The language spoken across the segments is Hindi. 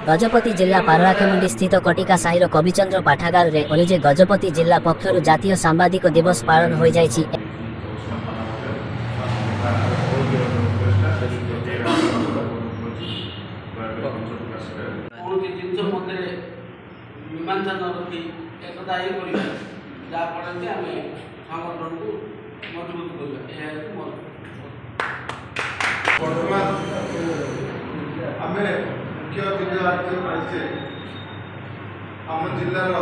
गजपति जिला पारलाखेमुंडी स्थित कटिका साहिर कविचंद्र पाठागार रे अनुजे गजपति जिला पक्षर जातीय सांबादिक दिवस पालन हो जाइछि। आम जिलार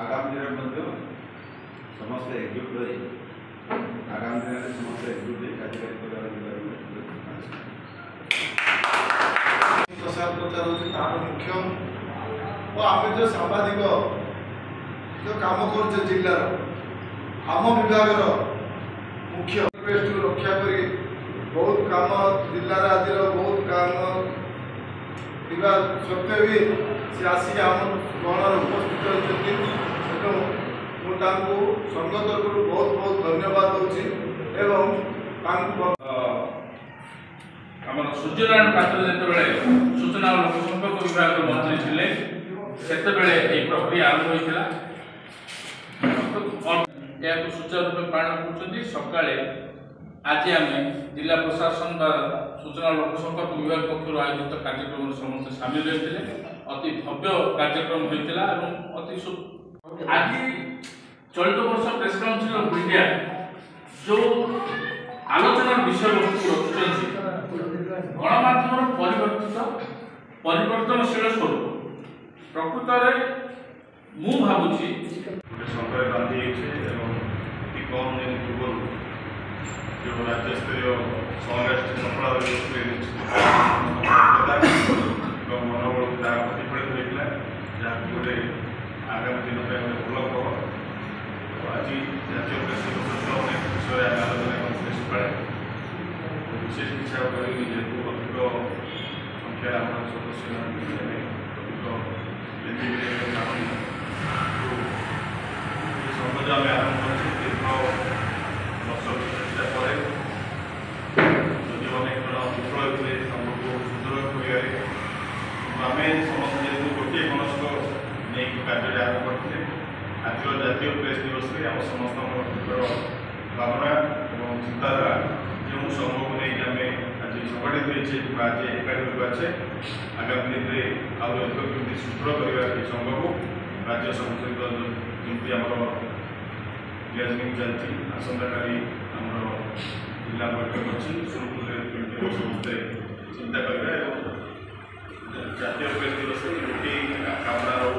आगामी दिन समस्त एकजुट हो आगामी दिन समस्त एकजुट कार्यकारी प्रसार प्रचार तार मुख्य और आम जो सांबादिक जो कम कर जिलार आम विभाग मुख्य रक्षा कर बहुत काम जिलार आज बहुत काम सत्वे भी सी आसिक आम गणर उपस्थित होती संघ तरफ बहुत बहुत धन्यवाद दूसरी सूर्यनारायण पात्र जो सूचना और लोक संपर्क विभाग मंत्री थे से प्रक्रिया आरंभ होता सुचारू रूप पालन कर सका आज आम जिला प्रशासन द्वारा सूचना लोक संपर्क विभाग पक्ष आयोजित कार्यक्रम समस्त सामिल होते अति भव्य कार्यक्रम होता अति आज चलित वर्ष प्रेस काउंसिल ऑफ इंडिया जो आलोचना विषय वस्तु रखुच्च गणमाध्यम परिवर्तनशील स्वरूप प्रकृत में मु भावुची संपर्क बांधी कम दिन पूर्व जो राज्य स्तरीय सहराष्ट्रीय सफल मनोबल प्रतिफलित होता जहाँ गोटे आगामी दिन भल खबर आज जातीय प्रेस दिवस अनेक विषय आलोचना करते विशेष इच्छा कर जेहतु अधिक संख्या आम सदस्य संघ जो आम आरंभ कर दीर्घ वर्ष चेष्टा पर जो अनेक जन विफल होते संघ को सुदृढ़ कर आम समस्त जेहतु गोटे मनस्क नहीं कार्य आरंभ करते आज जातीय प्रेस दिवस में आम समस्त भावना और चिंताधारा जो संघ को नहीं आम आज संगठित होते आज एकाठी होगा आगामी दिन में अधिक सुदृढ़ करने संघ को राज्य संघ सहित जमी आम लियाजिंग चलती आसंता काली जिला बैठक अच्छी सुरुपुर समस्ते चिंता करेंगे जातीय प्रेस दिवस गोटे कामना रो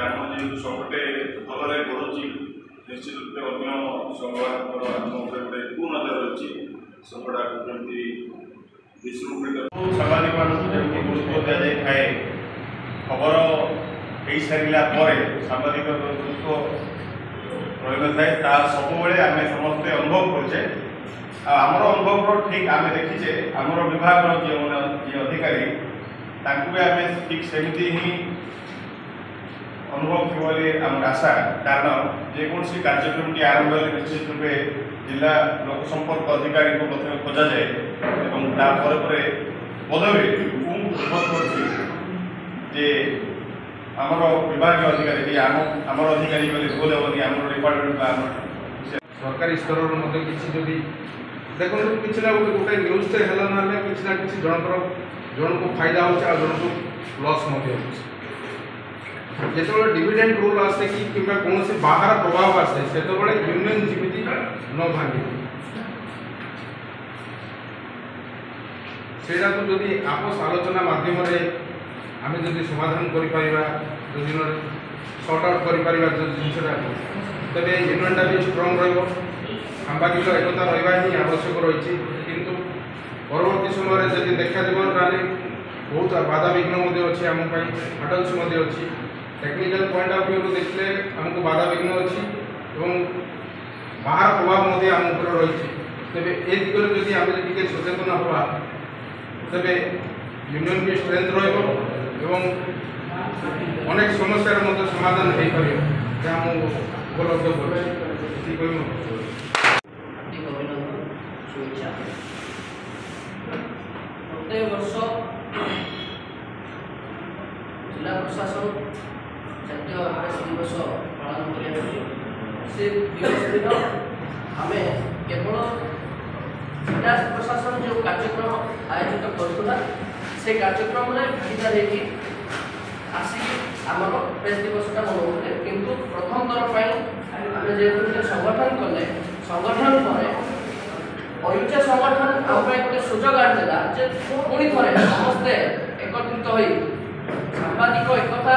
आम जो सबटे भल बढ़ुची निश्चित रूप से अन्य संघ आम गोटे कुनजर अच्छी संघटा जमी विश्वविद्यालय सांबादिक गुरुत्व दी जाए खबर हो सारा सांबादिक गुरुत्व रही न था सब आम समस्ते अनुभव करुचे आमर अनुभव ठीक आम देखीचे आमर विभाग जी अधिकारी भी आम ठीक सेमती ही अनुभव थी आम आशा कारण जेकोसी कार्यक्रम टी आरंभ निश्चित रूपे जिला लोक संपर्क अधिकारी को प्रथम खोजा जाए बोधवे जे आमर विभाग अधिकारी आमर अधिकारी भूल हेनी आम डिपार्टमेंट सरकारी स्तर कि देखो कि गोटे न्यूज़ है ना कि जन को फायदा हो जन को लॉस जो डिविडेंड रूल आसे कि कौन से बाहर प्रभाव आसे से यूनियन जमी न भांगे से आपस आलोचना मध्यम आम जब समाधान कर सर्ट आउट कर जिनसा तेरे यूनियनटा भी स्ट्रंग सांबादिक एकता रहा ही आवश्यक रही किंतु परवर्ती समय जब देखा बहुत बाधा विघ्न अच्छी आम हटल्स अच्छी टेक्निकल पॉइंट ऑफ व्यू देखले आमको बाधा विघ्न अच्छी बाहर प्रभाव आम रही तेरे ए दिगरे जब आम टे सचेतन हवा तेरे यूनियन भी स्ट्रेंथ रही अनेक समस्या समाधान हो पार जहाँ उपलब्ध कर प्रत्येक वर्ष जिला प्रशासन जातीय प्रेस दिवस पालन कर से दिवस दिन आम केवल जिला प्रशासन जो कार्यक्रम आयोजित करूला से कार्यक्रम में भागीदार आसिक आमर प्रेस दिवसटा मनाऊले किंतु प्रथम थर आम जो संगठन कले संगठन पर अयुचा संगठन आम गोटे सुजोग आनीला जे पुणी थे समस्ते एकत्रित हो सांबादिक एकता